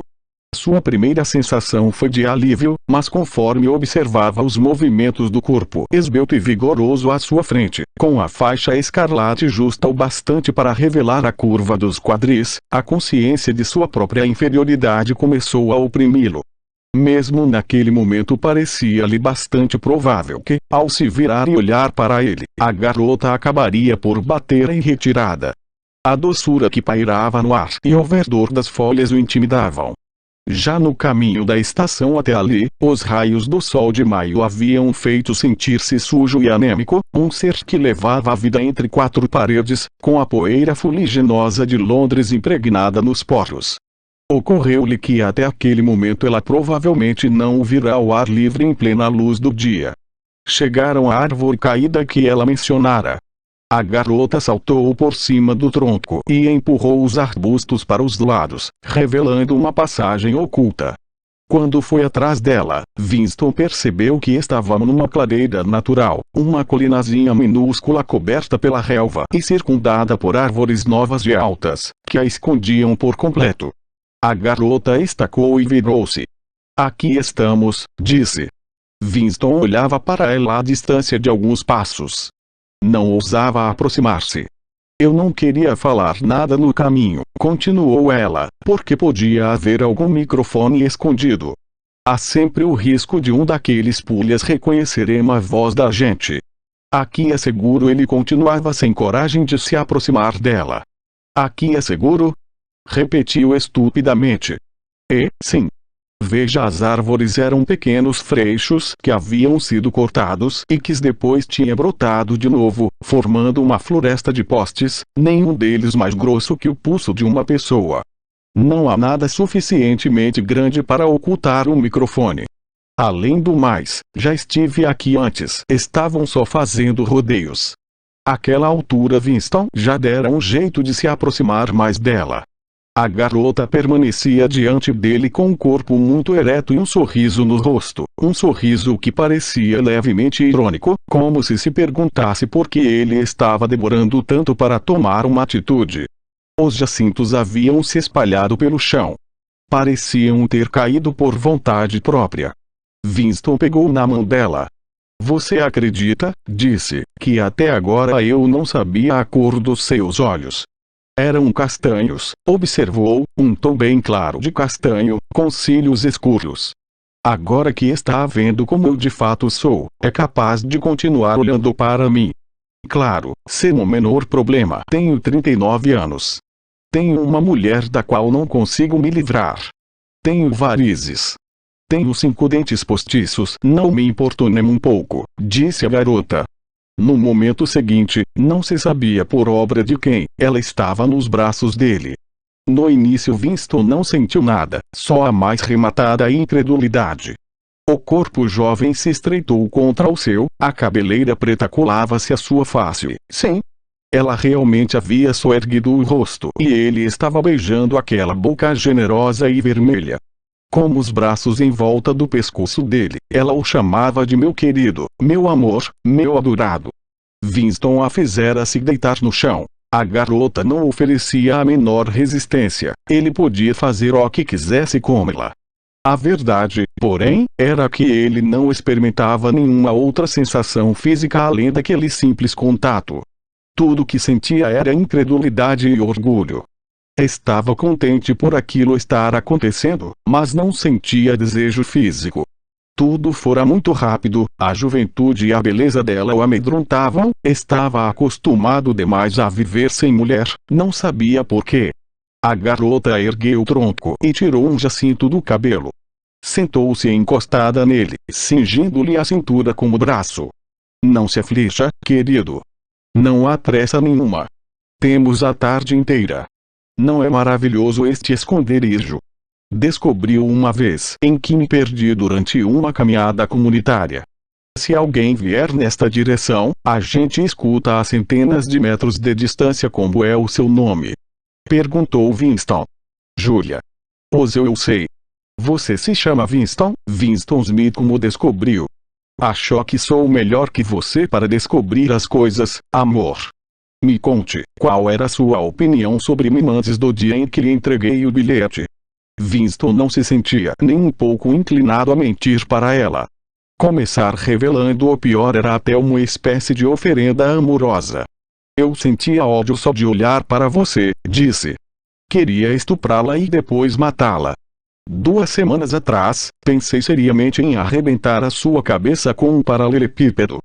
Sua primeira sensação foi de alívio, mas conforme observava os movimentos do corpo esbelto e vigoroso à sua frente, com a faixa escarlate justa o bastante para revelar a curva dos quadris, a consciência de sua própria inferioridade começou a oprimi-lo. Mesmo naquele momento parecia-lhe bastante provável que, ao se virar e olhar para ele, a garota acabaria por bater em retirada. A doçura que pairava no ar e o verdor das folhas o intimidavam. Já no caminho da estação até ali, os raios do sol de maio haviam feito sentir-se sujo e anêmico, um ser que levava a vida entre 4 paredes, com a poeira fuliginosa de Londres impregnada nos poros. Ocorreu-lhe que até aquele momento ela provavelmente não o vira ao ar livre em plena luz do dia. Chegaram à árvore caída que ela mencionara. A garota saltou por cima do tronco e empurrou os arbustos para os lados, revelando uma passagem oculta. Quando foi atrás dela, Winston percebeu que estava numa clareira natural, uma colinazinha minúscula coberta pela relva e circundada por árvores novas e altas, que a escondiam por completo. A garota estacou e virou-se. "Aqui estamos", disse. Winston olhava para ela à distância de alguns passos. Não ousava aproximar-se. "Eu não queria falar nada no caminho", continuou ela, "porque podia haver algum microfone escondido. Há sempre o risco de um daqueles pulhas reconhecerem a voz da gente. Aqui é seguro", ele continuava sem coragem de se aproximar dela. "Aqui é seguro?", repetiu estupidamente. Sim. Veja, as árvores eram pequenos freixos que haviam sido cortados e que depois tinha brotado de novo, formando uma floresta de postes, nenhum deles mais grosso que o pulso de uma pessoa. Não há nada suficientemente grande para ocultar um microfone. Além do mais, já estive aqui antes. Estavam só fazendo rodeios. Àquela altura Winston já dera um jeito de se aproximar mais dela. A garota permanecia diante dele com um corpo muito ereto e um sorriso no rosto, um sorriso que parecia levemente irônico, como se perguntasse por que ele estava demorando tanto para tomar uma atitude. Os jacintos haviam se espalhado pelo chão. Pareciam ter caído por vontade própria. Winston pegou na mão dela. "Você acredita", disse, "que até agora eu não sabia a cor dos seus olhos?" Eram castanhos, observou, um tom bem claro de castanho, com cílios escuros. Agora que está vendo como eu de fato sou, é capaz de continuar olhando para mim. Claro, sem o menor problema. Tenho 39 anos. Tenho uma mulher da qual não consigo me livrar. Tenho varizes. Tenho 5 dentes postiços. Não me importo nem um pouco, disse a garota. No momento seguinte, não se sabia por obra de quem, ela estava nos braços dele. No início Winston não sentiu nada, só a mais rematada incredulidade. O corpo jovem se estreitou contra o seu, a cabeleira preta colava-se à sua face. Sim. Ela realmente havia soerguido o rosto e ele estava beijando aquela boca generosa e vermelha. Com os braços em volta do pescoço dele, ela o chamava de meu querido, meu amor, meu adorado. Winston a fizera se deitar no chão. A garota não oferecia a menor resistência, ele podia fazer o que quisesse com ela. A verdade, porém, era que ele não experimentava nenhuma outra sensação física além daquele simples contato. Tudo que sentia era incredulidade e orgulho. Estava contente por aquilo estar acontecendo, mas não sentia desejo físico. Tudo fora muito rápido, a juventude e a beleza dela o amedrontavam, estava acostumado demais a viver sem mulher, não sabia por quê. A garota ergueu o tronco e tirou um jacinto do cabelo. Sentou-se encostada nele, cingindo-lhe a cintura com o braço. Não se aflija, querido. Não há pressa nenhuma. Temos a tarde inteira. Não é maravilhoso este esconderijo? Descobriu uma vez em que me perdi durante uma caminhada comunitária. Se alguém vier nesta direção, a gente escuta a centenas de metros de distância. Como é o seu nome? Perguntou Winston. Julia. Pois eu sei. Você se chama Winston? Winston Smith. Como descobriu? Achou que sou melhor que você para descobrir as coisas, amor. Me conte, qual era sua opinião sobre mim antes do dia em que lhe entreguei o bilhete? Winston não se sentia nem um pouco inclinado a mentir para ela. Começar revelando o pior era até uma espécie de oferenda amorosa. Eu sentia ódio só de olhar para você, disse. Queria estuprá-la e depois matá-la. 2 semanas atrás, pensei seriamente em arrebentar a sua cabeça com um paralelepípedo.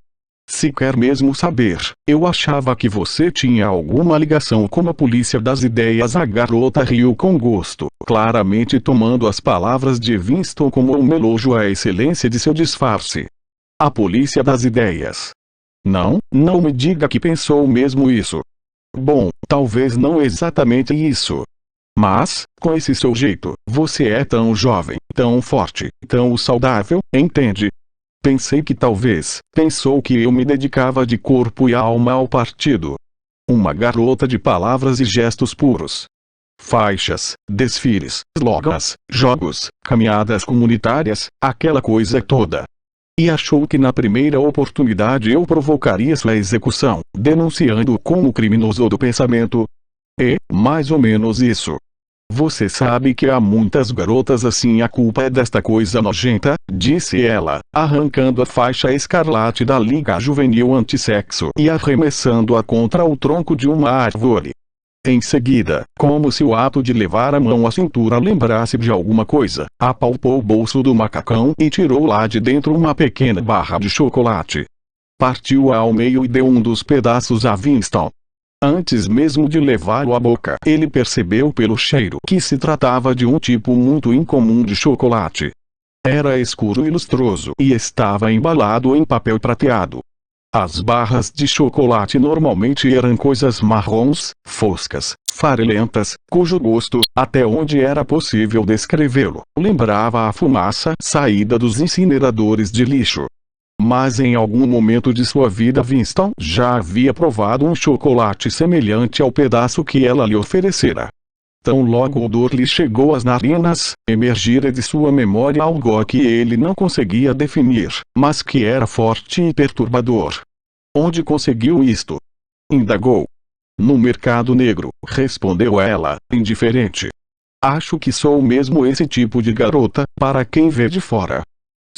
Se quer mesmo saber, eu achava que você tinha alguma ligação com a polícia das ideias. A garota riu com gosto, claramente tomando as palavras de Winston como um elogio à excelência de seu disfarce. A polícia das ideias. Não, não me diga que pensou mesmo isso. Bom, talvez não exatamente isso. Mas, com esse seu jeito, você é tão jovem, tão forte, tão saudável, entende? Pensei que talvez, pensou que eu me dedicava de corpo e alma ao partido. Uma garota de palavras e gestos puros. Faixas, desfiles, slogans, jogos, caminhadas comunitárias, aquela coisa toda. E achou que na primeira oportunidade eu provocaria sua execução, denunciando-o como criminoso do pensamento. E, mais ou menos isso. Você sabe que há muitas garotas assim. A culpa é desta coisa nojenta, disse ela, arrancando a faixa escarlate da Liga Juvenil Antissexo e arremessando-a contra o tronco de uma árvore. Em seguida, como se o ato de levar a mão à cintura lembrasse de alguma coisa, apalpou o bolso do macacão e tirou lá de dentro uma pequena barra de chocolate. Partiu-a ao meio e deu um dos pedaços a Winston. Antes mesmo de levá-lo à boca, ele percebeu pelo cheiro que se tratava de um tipo muito incomum de chocolate. Era escuro e lustroso e estava embalado em papel prateado. As barras de chocolate normalmente eram coisas marrons, foscas, farelentas, cujo gosto, até onde era possível descrevê-lo, lembrava a fumaça saída dos incineradores de lixo. Mas em algum momento de sua vida Winston já havia provado um chocolate semelhante ao pedaço que ela lhe oferecera. Tão logo o odor lhe chegou às narinas, emergira de sua memória algo que ele não conseguia definir, mas que era forte e perturbador. Onde conseguiu isto? Indagou. No mercado negro, respondeu ela, indiferente. Acho que sou mesmo esse tipo de garota, para quem vê de fora.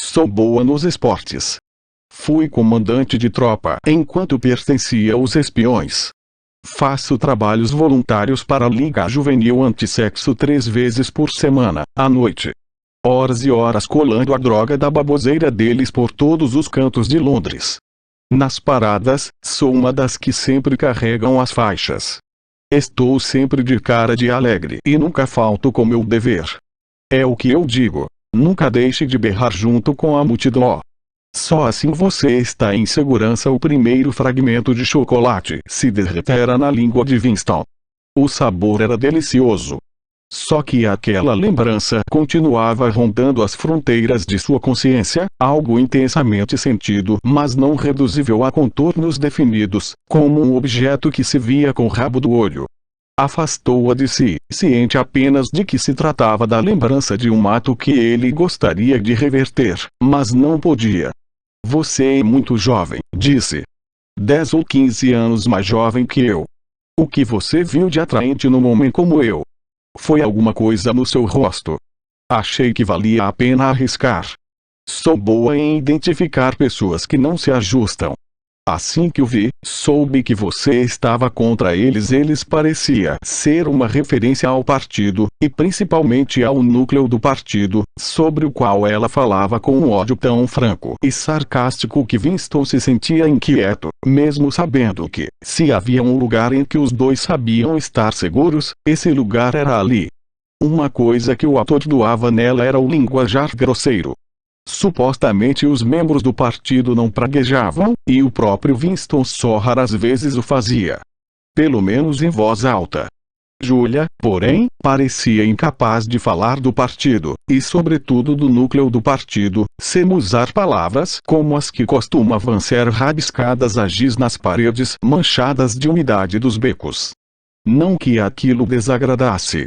Sou boa nos esportes. Fui comandante de tropa enquanto pertencia aos espiões. Faço trabalhos voluntários para a Liga Juvenil Antissexo 3 vezes por semana, à noite. Horas e horas colando a droga da baboseira deles por todos os cantos de Londres. Nas paradas, sou uma das que sempre carregam as faixas. Estou sempre de cara de alegre e nunca falto com meu dever. É o que eu digo, nunca deixe de berrar junto com a multidão. Só assim você está em segurança. O primeiro fragmento de chocolate se derretera na língua de Winston. O sabor era delicioso. Só que aquela lembrança continuava rondando as fronteiras de sua consciência, algo intensamente sentido mas não reduzível a contornos definidos, como um objeto que se via com o rabo do olho. Afastou-a de si, ciente apenas de que se tratava da lembrança de um ato que ele gostaria de reverter, mas não podia. Você é muito jovem, disse. 10 ou 15 anos mais jovem que eu. O que você viu de atraente num homem como eu? Foi alguma coisa no seu rosto. Achei que valia a pena arriscar. Sou boa em identificar pessoas que não se ajustam. Assim que o vi, soube que você estava contra eles. Eles parecia ser uma referência ao partido, e principalmente ao núcleo do partido, sobre o qual ela falava com um ódio tão franco e sarcástico que Winston se sentia inquieto, mesmo sabendo que, se havia um lugar em que os dois sabiam estar seguros, esse lugar era ali. Uma coisa que o atordoava nela era o linguajar grosseiro. Supostamente os membros do partido não praguejavam, e o próprio Winston só raras vezes o fazia. Pelo menos em voz alta. Julia, porém, parecia incapaz de falar do partido, e sobretudo do núcleo do partido, sem usar palavras como as que costumavam ser rabiscadas a giz nas paredes manchadas de umidade dos becos. Não que aquilo desagradasse.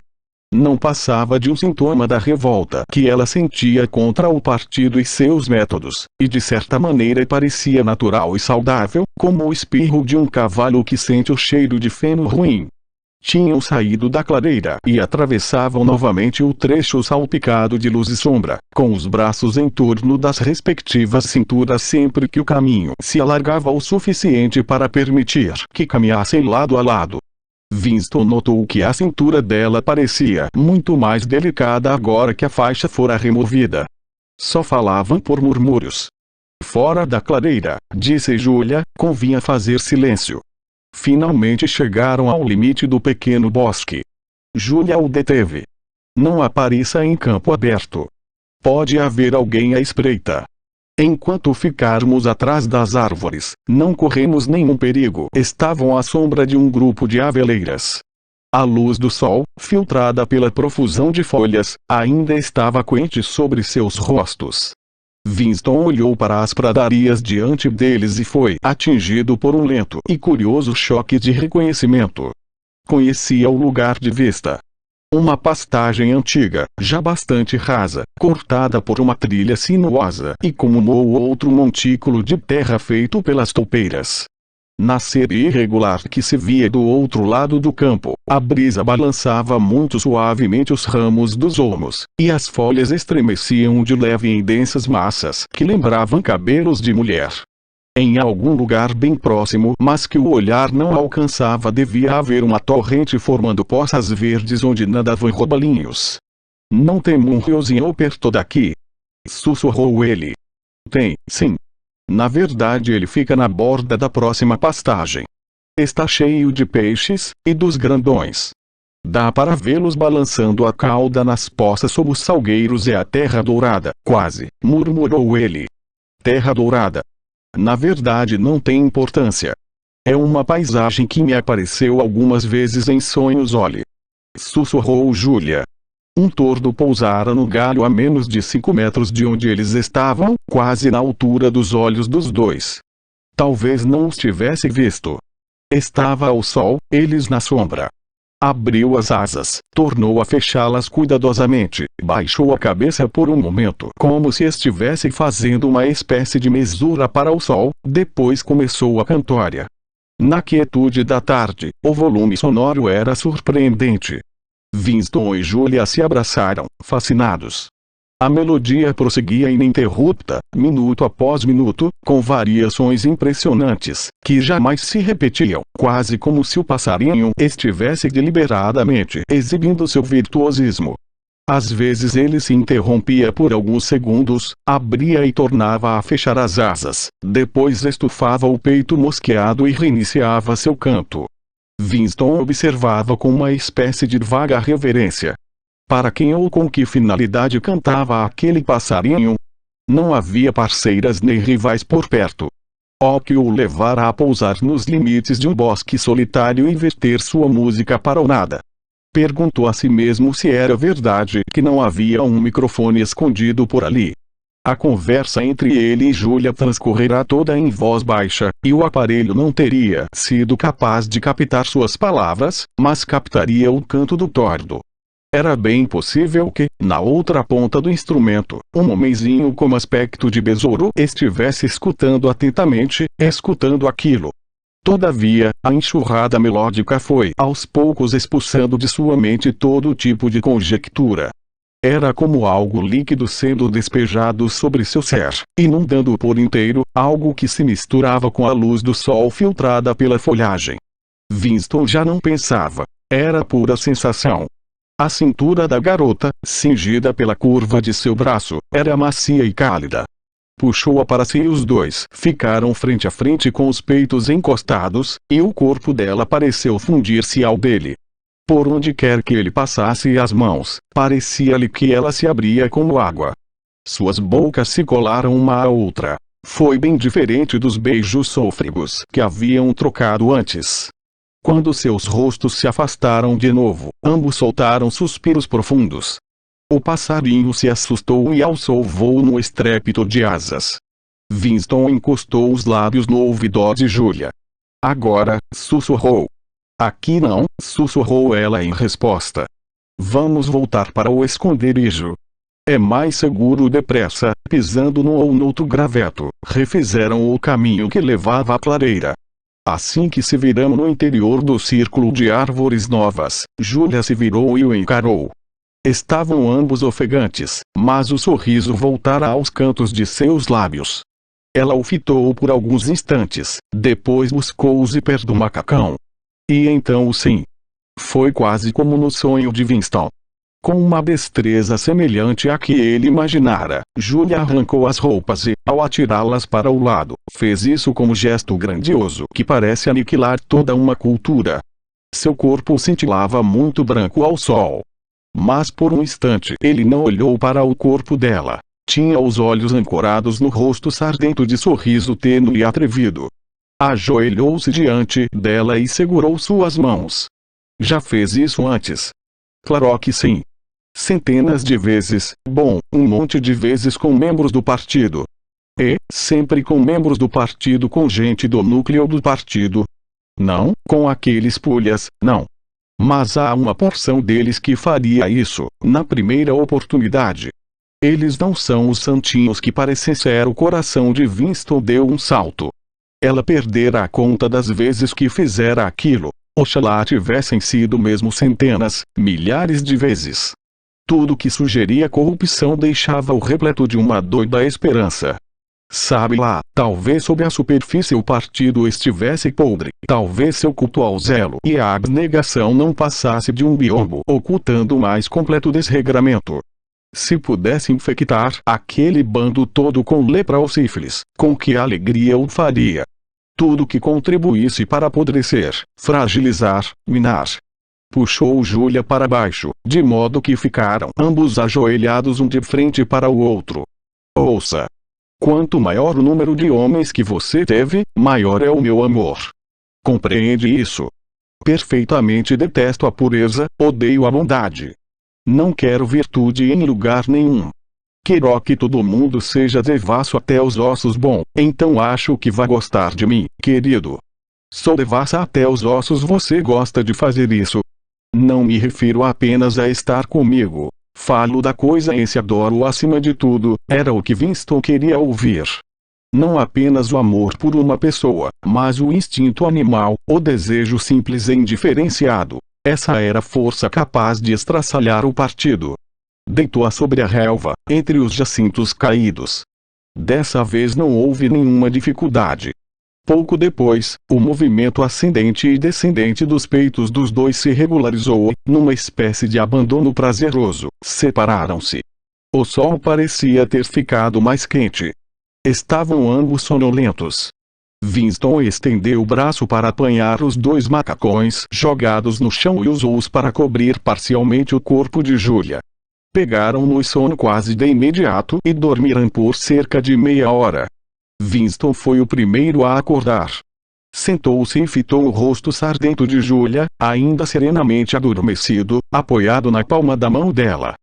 Não passava de um sintoma da revolta que ela sentia contra o partido e seus métodos, e de certa maneira parecia natural e saudável, como o espirro de um cavalo que sente o cheiro de feno ruim. Tinham saído da clareira e atravessavam novamente o trecho salpicado de luz e sombra, com os braços em torno das respectivas cinturas sempre que o caminho se alargava o suficiente para permitir que caminhassem lado a lado. Winston notou que a cintura dela parecia muito mais delicada agora que a faixa fora removida. Só falavam por murmúrios. Fora da clareira, disse Julia, convinha fazer silêncio. Finalmente chegaram ao limite do pequeno bosque. Julia o deteve. Não apareça em campo aberto. Pode haver alguém à espreita. Enquanto ficarmos atrás das árvores, não corremos nenhum perigo. Estavam à sombra de um grupo de aveleiras. A luz do sol, filtrada pela profusão de folhas, ainda estava quente sobre seus rostos. Winston olhou para as pradarias diante deles e foi atingido por um lento e curioso choque de reconhecimento. Conhecia o lugar de vista. Uma pastagem antiga, já bastante rasa, cortada por uma trilha sinuosa e com um ou outro montículo de terra feito pelas toupeiras. Na série irregular que se via do outro lado do campo, a brisa balançava muito suavemente os ramos dos olmos, e as folhas estremeciam de leve em densas massas que lembravam cabelos de mulher. Em algum lugar bem próximo, mas que o olhar não alcançava, devia haver uma torrente formando poças verdes onde nadavam robalinhos. Não tem um riozinho perto daqui? Sussurrou ele. Tem, sim. Na verdade ele fica na borda da próxima pastagem. Está cheio de peixes, e dos grandões. Dá para vê-los balançando a cauda nas poças sob os salgueiros. É a terra dourada, quase, murmurou ele. Terra dourada. Na verdade não tem importância. É uma paisagem que me apareceu algumas vezes em sonhos. Olhe. Sussurrou Julia. Um tordo pousara no galho a menos de 5 metros de onde eles estavam, quase na altura dos olhos dos dois. Talvez não os tivesse visto. Estava ao sol, eles na sombra. Abriu as asas, tornou a fechá-las cuidadosamente, baixou a cabeça por um momento como se estivesse fazendo uma espécie de mesura para o sol, depois começou a cantória. Na quietude da tarde, o volume sonoro era surpreendente. Winston e Julia se abraçaram, fascinados. A melodia prosseguia ininterrupta, minuto após minuto, com variações impressionantes, que jamais se repetiam, quase como se o passarinho estivesse deliberadamente exibindo seu virtuosismo. Às vezes ele se interrompia por alguns segundos, abria e tornava a fechar as asas, depois estufava o peito mosqueado e reiniciava seu canto. Winston observava com uma espécie de vaga reverência. Para quem ou com que finalidade cantava aquele passarinho? Não havia parceiras nem rivais por perto. O que o levara a pousar nos limites de um bosque solitário e verter sua música para o nada? Perguntou a si mesmo se era verdade que não havia um microfone escondido por ali. A conversa entre ele e Julia transcorrerá toda em voz baixa, e o aparelho não teria sido capaz de captar suas palavras, mas captaria o canto do tordo. Era bem possível que, na outra ponta do instrumento, um homenzinho com aspecto de besouro estivesse escutando atentamente, escutando aquilo. Todavia, a enxurrada melódica foi aos poucos expulsando de sua mente todo tipo de conjectura. Era como algo líquido sendo despejado sobre seu ser, inundando-o por inteiro, algo que se misturava com a luz do sol filtrada pela folhagem. Winston já não pensava. Era pura sensação. A cintura da garota, cingida pela curva de seu braço, era macia e cálida. Puxou-a para si e os dois ficaram frente a frente com os peitos encostados, e o corpo dela pareceu fundir-se ao dele. Por onde quer que ele passasse as mãos, parecia-lhe que ela se abria como água. Suas bocas se colaram uma à outra. Foi bem diferente dos beijos sôfregos que haviam trocado antes. Quando seus rostos se afastaram de novo, ambos soltaram suspiros profundos. O passarinho se assustou e alçou voo no estrépito de asas. Winston encostou os lábios no ouvidor de Julia. Agora, sussurrou. Aqui não, sussurrou ela em resposta. Vamos voltar para o esconderijo. É mais seguro depressa, pisando num ou noutro graveto, refizeram o caminho que levava à clareira. Assim que se viram no interior do círculo de árvores novas, Julia se virou e o encarou. Estavam ambos ofegantes, mas o sorriso voltara aos cantos de seus lábios. Ela o fitou por alguns instantes, depois buscou o zíper do macacão. E então o sim. Foi quase como no sonho de Winston. Com uma destreza semelhante à que ele imaginara, Julia arrancou as roupas e, ao atirá-las para o lado, fez isso com um gesto grandioso que parece aniquilar toda uma cultura. Seu corpo cintilava muito branco ao sol. Mas por um instante ele não olhou para o corpo dela. Tinha os olhos ancorados no rosto sardento de sorriso tênue e atrevido. Ajoelhou-se diante dela e segurou suas mãos. Já fez isso antes? Claro que sim. Centenas de vezes, bom, um monte de vezes com membros do partido. E, sempre com membros do partido, com gente do núcleo do partido. Não, com aqueles pulhas, não. Mas há uma porção deles que faria isso, na primeira oportunidade. Eles não são os santinhos que parecem ser. O coração de Winston deu um salto. Ela perdera a conta das vezes que fizera aquilo. Oxalá tivessem sido mesmo centenas, milhares de vezes. Tudo que sugeria corrupção deixava-o repleto de uma doida esperança. Sabe lá, talvez sob a superfície o partido estivesse podre, talvez seu culto ao zelo e à abnegação não passasse de um biombo ocultando o mais completo desregramento. Se pudesse infectar aquele bando todo com lepra ou sífilis, com que alegria o faria. Tudo que contribuísse para apodrecer, fragilizar, minar. Puxou Julia para baixo, de modo que ficaram ambos ajoelhados um de frente para o outro. Ouça. Quanto maior o número de homens que você teve, maior é o meu amor. Compreende isso? Perfeitamente detesto a pureza, odeio a bondade. Não quero virtude em lugar nenhum. Quero que todo mundo seja devasso até os ossos. Bom, então acho que vai gostar de mim, querido. Sou devassa até os ossos. Você gosta de fazer isso? Não me refiro apenas a estar comigo. Falo da coisa em se adoro acima de tudo. Era o que Winston queria ouvir. Não apenas o amor por uma pessoa, mas o instinto animal, o desejo simples e indiferenciado. Essa era a força capaz de estraçalhar o partido. Deitou-a sobre a relva, entre os jacintos caídos. Dessa vez não houve nenhuma dificuldade. Pouco depois, o movimento ascendente e descendente dos peitos dos dois se regularizou, numa espécie de abandono prazeroso. Separaram-se. O sol parecia ter ficado mais quente. Estavam ambos sonolentos. Winston estendeu o braço para apanhar os dois macacões jogados no chão e usou-os para cobrir parcialmente o corpo de Julia. Pegaram no sono quase de imediato e dormiram por cerca de meia hora. Winston foi o primeiro a acordar. Sentou-se e fitou o rosto sardento de Julia, ainda serenamente adormecido, apoiado na palma da mão dela.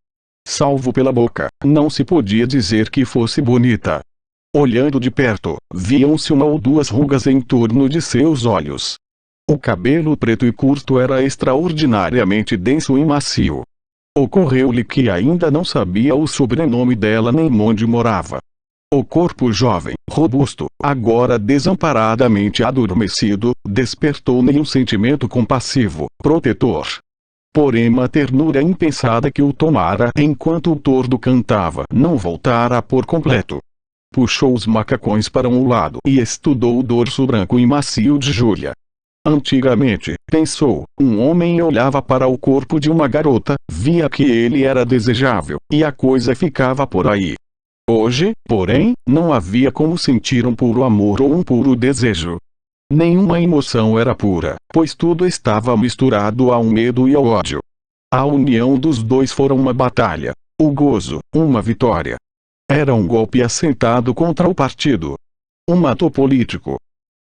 Salvo pela boca, não se podia dizer que fosse bonita. Olhando de perto, viam-se uma ou duas rugas em torno de seus olhos. O cabelo preto e curto era extraordinariamente denso e macio. Ocorreu-lhe que ainda não sabia o sobrenome dela nem onde morava. O corpo jovem, robusto, agora desamparadamente adormecido, despertou-lhe um sentimento compassivo, protetor. Porém uma ternura impensada que o tomara enquanto o tordo cantava não voltara por completo. Puxou os macacões para um lado e estudou o dorso branco e macio de Julia. Antigamente, pensou, um homem olhava para o corpo de uma garota, via que ele era desejável, e a coisa ficava por aí. Hoje, porém, não havia como sentir um puro amor ou um puro desejo. Nenhuma emoção era pura, pois tudo estava misturado ao medo e ao ódio. A união dos dois fora uma batalha, o gozo, uma vitória. Era um golpe assentado contra o partido. Um ato político,